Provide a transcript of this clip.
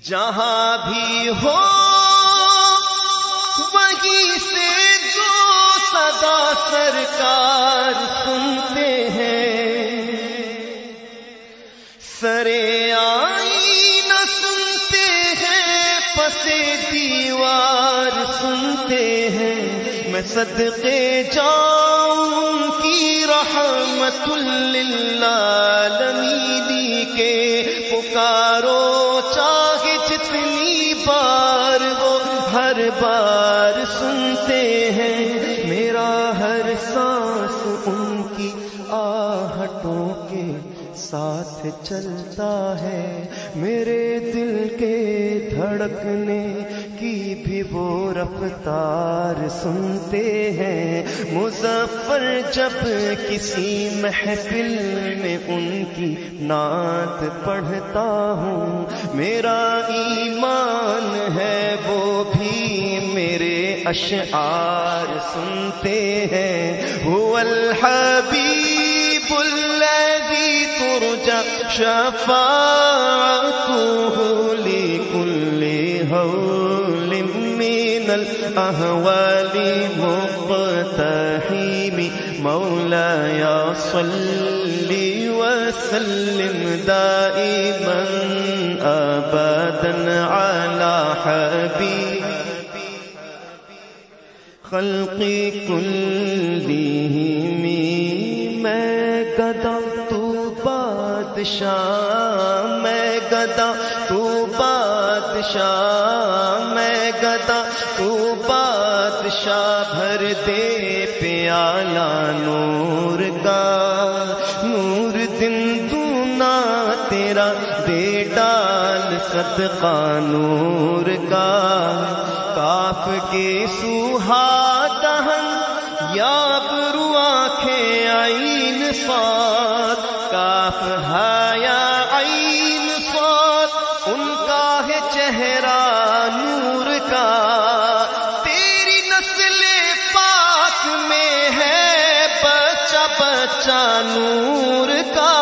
جہاں بھی ہو وہیں سے جو صدا سرکار سنتے ہیں، سرے آئینہ سنتے ہیں، پسے دیوار سنتے ہیں، میں صدقے جاؤں ان کی رحمت للعالمین کے، پکارو چاہے جتنی بار وہ ہر بار سنتے ہیں، میرا ہر سانس ان کی آہٹوں کے ساتھ چلتا ہے، میرے دل کے دھڑکنے کی بھی وہ رفتار سنتے ہیں، مظفر جب کسی محفل میں ان کی نعت پڑھتا ہوں، میرا ایمان ہے وہ بھی میرے اشعار سنتے ہیں، هو الحبیب الذی ترجى شفاعته لكل هول من الأهوال مقتحم، مولاي صل وسلم دائما أبدا على حبيب خلق كلهم، میں گدا تو بادشاہ، میں گدا تو بادشاہ، میں گدا تو بادشاہ، بھر دے پیالہ نور کا، نور دن دونا تیرا دے ڈال صدقہ نور کا، کاف کے سوہا دہن یا برو آنکھیں عین صاد، کاف ہایا عین صاد، ان کا ہے چہرہ نور کا، تیری نسل پاک میں ہے بچہ بچہ نور کا،